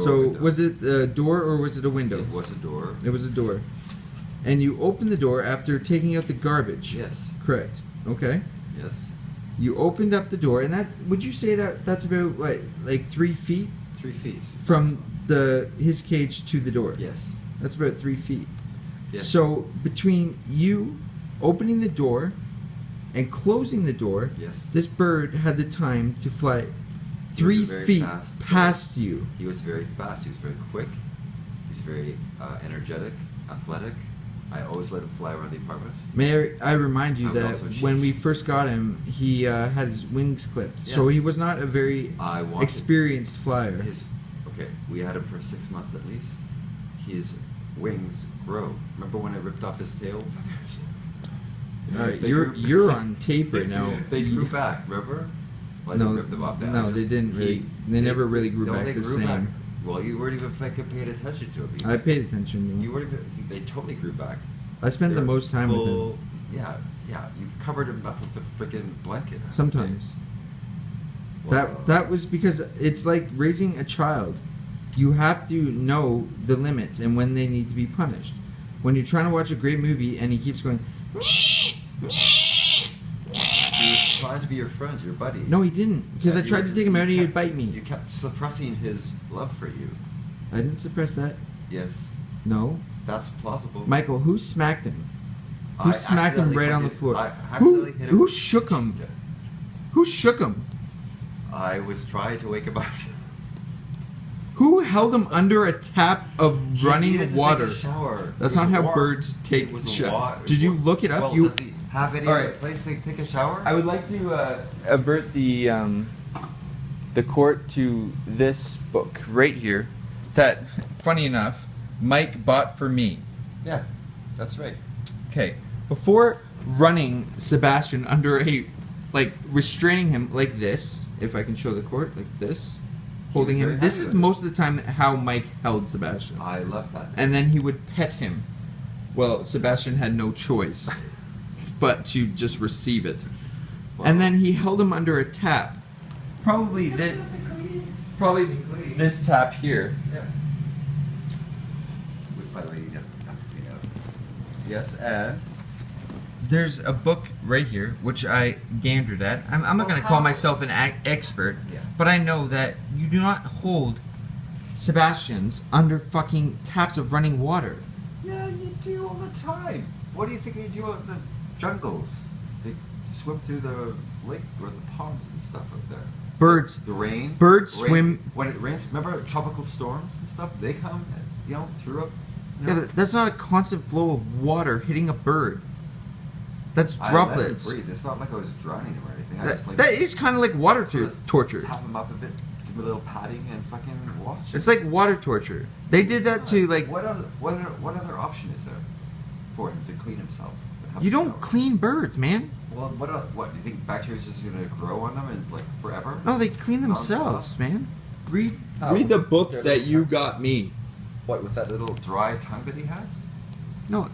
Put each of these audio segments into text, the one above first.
So was it a door or was it a window? It was a door. It was a door. And you opened the door after taking out the garbage. Yes. Correct. Okay. Yes. You opened up the door, and that would you say that's about what, like 3 feet? 3 feet. From his cage to the door. Yes. That's about 3 feet. Yes. So between you opening the door and closing the door, yes, this bird had the time to fly 3 feet past you. He was very fast. He was very quick. He was very energetic, athletic. I always let him fly around the apartment. May I remind you that when we first got him, he had his wings clipped. Yes. So he was not a very experienced flyer. Okay, we had him for 6 months at least. His wings grow. Remember when I ripped off his tail feathers? All right, you're on tape right now. They grew back, remember? Well, I no, didn't rip them off. No, they didn't really. They never really grew back the same. Back. Well, you weren't even fucking paying attention to it. I paid attention. You weren't even. They totally grew back. I spent the most time with him. Yeah. You covered him up with a freaking blanket. Sometimes. That was because it's like raising a child. You have to know the limits and when they need to be punished. When you're trying to watch a great movie and he keeps going, he was trying to be your friend, your buddy. No, he didn't. Because I tried to take him out and he would bite me. You kept suppressing his love for you. I didn't suppress that. Yes. No. That's plausible. Michael, who smacked him? Who smacked him right on the floor? Who shook him? Who shook him? I was trying to wake him up. Who held him under a tap of running water? Take a shower. That's not how birds take showers. Did you look it up? Well, does he have any other place to take a shower? I would like to avert the court to this book right here. That, funny enough, Mike bought for me. Yeah, that's right. Okay, before running Sebastian under restraining him like this, if I can show the court, like this. Holding him. This is most of the time how Mike held Sebastian. I love that. And then he would pet him. Well, Sebastian had no choice but to just receive it. Wow. And then he held him under a tap. Probably this tap here. Yeah. By the way, you have to clean out. Yes, and there's a book right here which I gandered at. I'm not going to call myself an expert, but I know that you do not hold Sebastians under fucking taps of running water. Yeah, you do all the time. What do you think they do out in the jungles? They swim through the lake or the ponds and stuff up there. Birds. The rain. Birds swim. When it rains, remember tropical storms and stuff? They come, through up. Yeah, but that's not a constant flow of water hitting a bird. That's droplets. I let him breathe. It's not like I was drowning him or anything. That is kind of like water torture. Tap him up a bit, give him a little patting, and fucking watch. It's like water torture. They did that to like. What other option is there for him to clean himself? You don't clean birds, man. Well, what do you think? Bacteria is just gonna grow on them and like forever? No, they clean themselves, man. Read the book that you got me. What, with that little dry tongue that he had? No,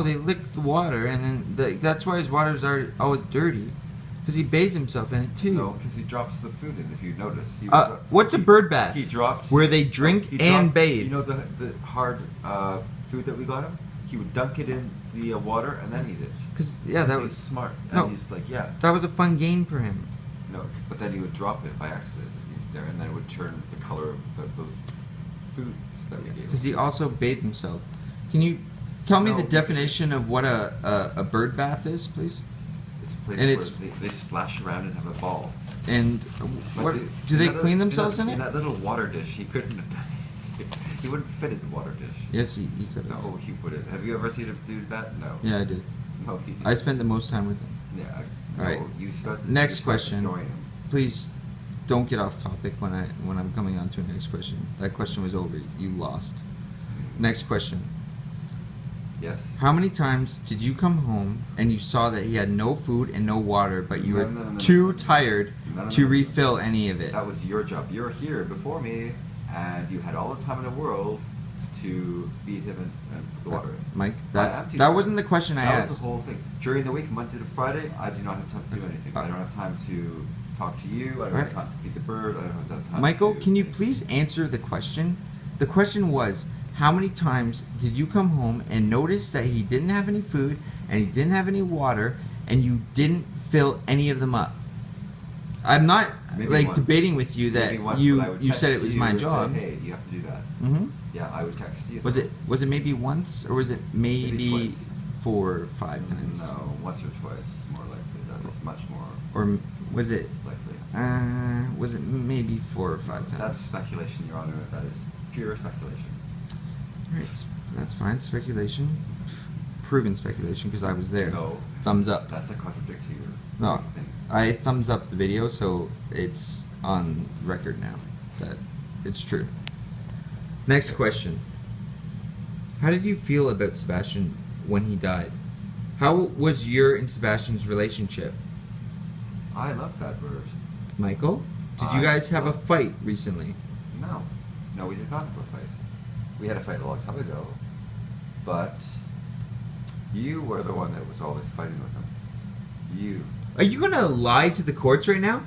they lick the water, and then that's why his waters are always dirty, because he bathes himself in it too. No, because he drops the food in. If you notice, what's a bird bath? He dropped where they drink and bathe. You know the hard food that we got him. He would dunk it in the water and then eat it. Because that was smart. And he's like, that was a fun game for him. No, but then he would drop it by accident if he was there, and then it would turn the color of those foods that we gave him. Because he also bathed himself. Can you tell me the definition of what a bird bath is, please? It's a place where they splash around and have a ball. And do they clean themselves in it? In that little water dish, he couldn't have done it. He wouldn't fit in the water dish. Yes, he could have. No, he wouldn't. Have you ever seen him do that? No. Yeah, I did. No, he didn't. I spent the most time with him. Yeah. All right. Next question. Please don't get off topic when I'm coming on to a next question. That question was over. You lost. Next question. Yes. How many times did you come home and you saw that he had no food and no water, but you were too tired to refill any of it? That was your job. You're here before me, and you had all the time in the world to feed him and put the water in. Mike, that wasn't the question I asked. That was the whole thing. During the week, Monday to Friday, I do not have time to do anything. I don't have time to talk to you. I don't have time to feed the bird. I don't have that time. Michael, can you please answer the question? The question was, how many times did you come home and notice that he didn't have any food and he didn't have any water and you didn't fill any of them up? I'm not Maybe debating with you that you said it was my job. Say, hey, you have to do that. Mm-hmm. Yeah, I would text you. Was it maybe once or was it maybe twice. 4 or 5 times? No, once or twice is more likely. That is much more Or was it? likely. Was it maybe 4 or 5 times? That's speculation, Your Honor. That is pure speculation. Right, that's fine. Speculation, proven speculation because I was there. No. Thumbs up. That's a contradict to your No, thing. I thumbs up the video, so it's on record now that it's true. Next question. How did you feel about Sebastian when he died? How was your and Sebastian's relationship? I love that bird. Michael, did you I guys have a love- fight recently? No. No, we did not have a fight. We had a fight a long time ago, but you were the one that was always fighting with him. You. Are you gonna lie to the courts right now?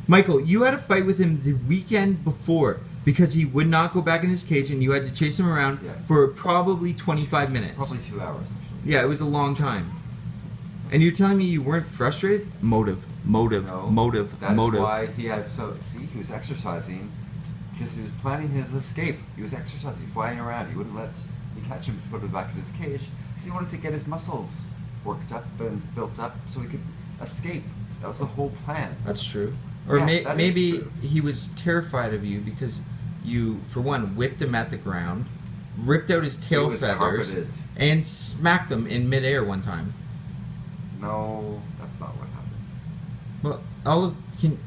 Michael, you had a fight with him the weekend before because he would not go back in his cage and you had to chase him around Yeah. for probably 25 minutes. Probably 2 hours, actually. Yeah, it was a long time. And you're telling me you weren't frustrated? Motive. No, Motive. That's motive. why he had he was exercising because he was planning his escape. He was exercising, flying around. He wouldn't let me catch him to put him back in his cage because he wanted to get his muscles worked up and built up so he could escape. That was the whole plan. That's true. Or Yeah, that is maybe true. he was terrified of you because you, for one, whipped him at the ground, ripped out his tail was feathers, carpeted. and smacked him in midair one time. No, that's not what happened. Well,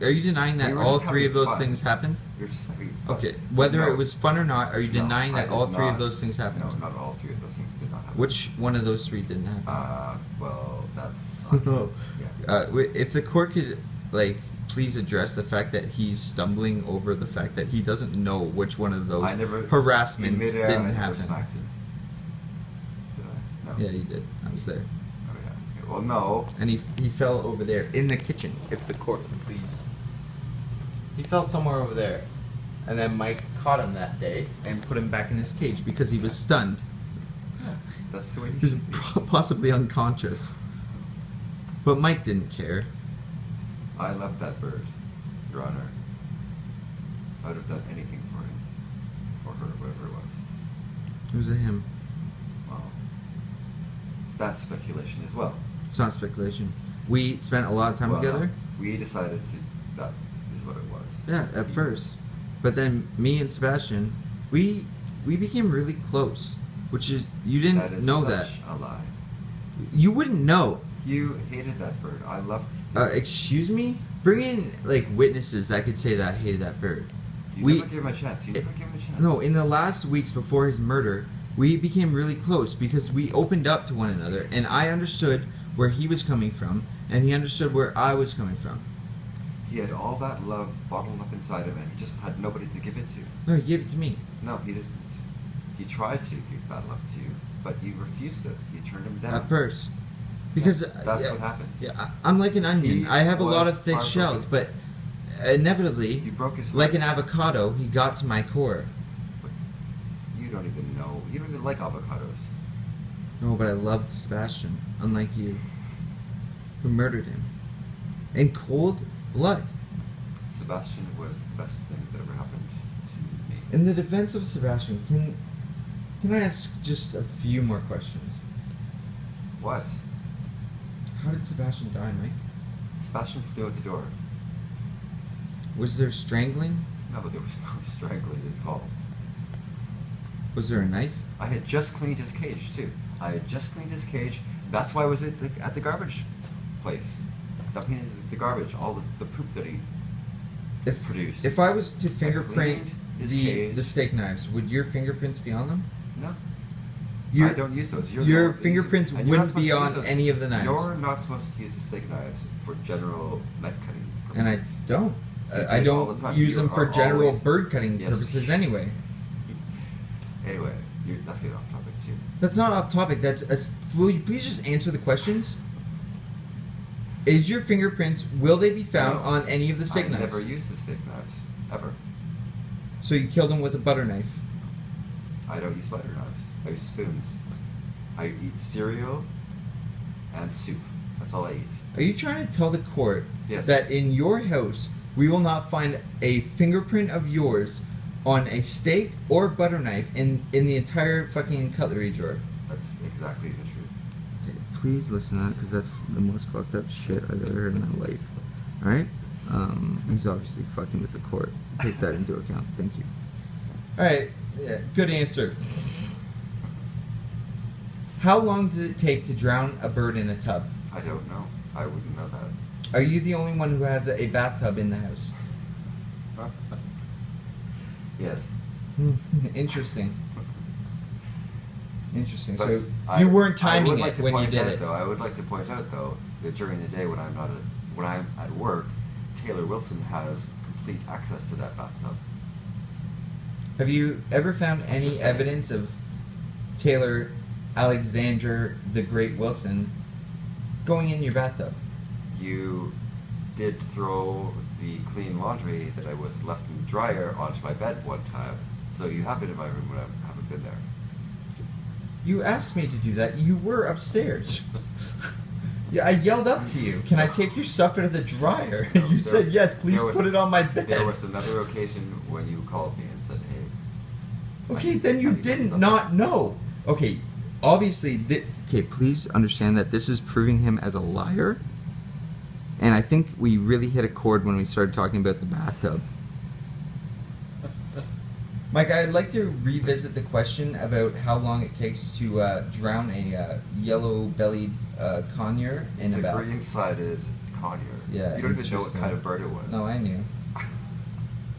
are you denying that We were all just 3 of having those fun. things happened? You're just having fun. Okay, whether No. it was fun or not, are you No, denying I that did all 3 of not. those things happened? No, not all 3 of those things did not happen. Which one of those 3 didn't happen? Well, that's yeah. If the court could, please address the fact that he's stumbling over the fact that he doesn't know which one of those I never harassments in midair, didn't I never happen. smacked him. Did I? No. Yeah, you did. I was there. Oh yeah. Okay. Well, no. And he fell over there in the kitchen, if the court can please. He fell somewhere over there. And then Mike caught him that day and put him back in his cage because he was stunned. Yeah, that's the way He you was should be. possibly unconscious. But Mike didn't care. I love that bird, Your Honor. I would have done anything for him, or her, whatever it was. It was a him. Well, that's speculation as well. It's not speculation. We spent a lot of time Well, together. We decided to. That is what it was. Yeah, at first. But then me and Sebastian, we became really close. Which is, you That didn't is know such that. a lie. You wouldn't know. You hated that bird. I loved. Excuse me? Bring in, witnesses that could say that I hated that bird. You we- never gave him a chance. You never gave him a chance. No, in the last weeks before his murder, we became really close because we opened up to one another and I understood where he was coming from and he understood where I was coming from. He had all that love bottled up inside him, and he just had nobody to give it to. No, he gave it to me. No, he didn't. He tried to give that love to you, but you refused it. You turned him down. At first. Because That's what happened. Yeah, I'm like an onion. He I have a lot was of thick heartbroken. shells, but inevitably, You broke his heart. like an avocado, he got to my core. But you don't even know. You don't even like avocados. No, but I loved Sebastian, unlike you, who murdered him. In cold blood. Sebastian was the best thing that ever happened to me. In the defense of Sebastian, can I ask just a few more questions? What? How did Sebastian die, Mike? Sebastian flew out the door. Was there strangling? No, but there was no strangling involved. Was there a knife? I had just cleaned his cage too. I had just cleaned his cage. That's why I was at the garbage place. Dumping the garbage, all the poop that he produced. If I was to cleaned fingerprint his the cage. steak knives, would your fingerprints be on them? No. Your- I don't use those. You're your the one that uses fingerprints them. And you're not wouldn't be supposed to on use those. any of the knives. You're not supposed to use the steak knives for general knife cutting purposes. And I don't. You I do all don't the time. use You them for are general always- bird cutting Yes. purposes anyway. Anyway, that's getting off topic too. That's not off topic. Will you please just answer the questions? Is your fingerprints, will they be found No. on any of the steak I knives? never used the steak knives. Ever. So you killed him with a butter knife. I don't use butter knives. I use spoons. I eat cereal and soup. That's all I eat. Are you trying to tell the court Yes. that in your house we will not find a fingerprint of yours on a steak or butter knife in the entire fucking cutlery drawer? That's exactly the truth. Okay, please listen to that because that's the most fucked up shit I've ever heard in my life. Alright? He's obviously fucking with the court. Take that into account. Thank you. Alright, yeah, good answer. How long does it take to drown a bird in a tub? I don't know. I wouldn't know that. Are you the only one who has a bathtub in the house? Yes. Interesting. Interesting. But So you weren't timing I would like it to when you point did out, it. Though, I would like to point out, though, that during the day when I'm at work, Taylor Wilson has complete access to that bathtub. Have you ever found any Just saying. evidence of Taylor Alexander the Great Wilson going in your bathtub? You did throw the clean laundry that I was left in the dryer onto my bed one time, so you have been in my room when I haven't been there. You asked me to do that. You were upstairs. Yeah, I yelled up to you. Can I take your stuff out of the dryer? No, You said yes. Please put it on my bed. There was another occasion when you called me and said, "Hey." Okay, then you didn't not know. Okay, obviously. Okay, please understand that this is proving him as a liar. And I think we really hit a chord when we started talking about the bathtub. Mike, I'd like to revisit the question about how long it takes to drown a yellow-bellied conure in It's a a bath. green-sided conure. Yeah, You don't even know what interesting. kind of bird it was. No, I knew.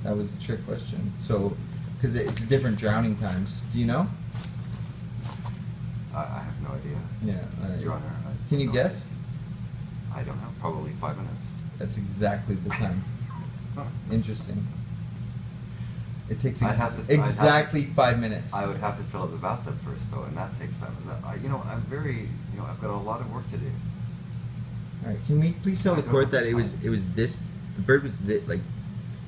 That was a trick question. So, because it's different drowning times. Do you know? I have no idea. Yeah. Your Honor. Can you guess? I don't know. Probably 5 minutes. That's exactly the time. Interesting. It takes I'd have to- exactly 5 minutes. I would have to fill up the bathtub first, though, and that takes time. I'm very, I've got a lot of work to do. All right, can we please tell I the don't court know that the the bird was like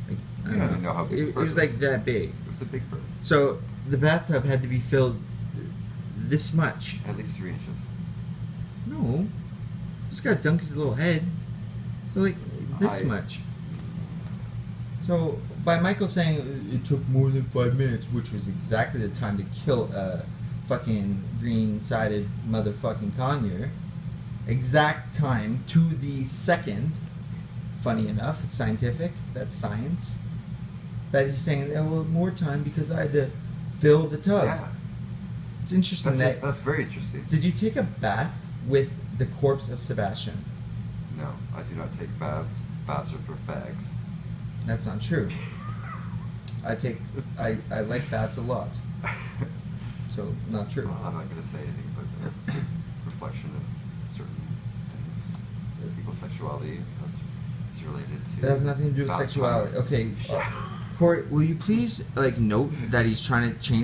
I You don't even know how big the it bird was like was. that big. It was a big bird. So the bathtub had to be filled this much. At least 3 inches. No, just gotta dunk his little head. So like this I- much. So by Michael saying it took more than 5 minutes, which was exactly the time to kill a fucking green-sided motherfucking conure, exact time to the second. Funny enough, it's scientific. That's science. That he's saying, oh, well, more time because I had to fill the tub. Yeah. It's interesting That's very interesting. Did you take a bath with the corpse of Sebastian? No, I do not take baths. Baths are for fags. That's not true. I like baths a lot. So, not true. Well, I'm not going to say anything, but it's a reflection of certain things. People's sexuality is related to. It has nothing to do with bath sexuality. time. Okay. Corey, will you please, note that he's trying to change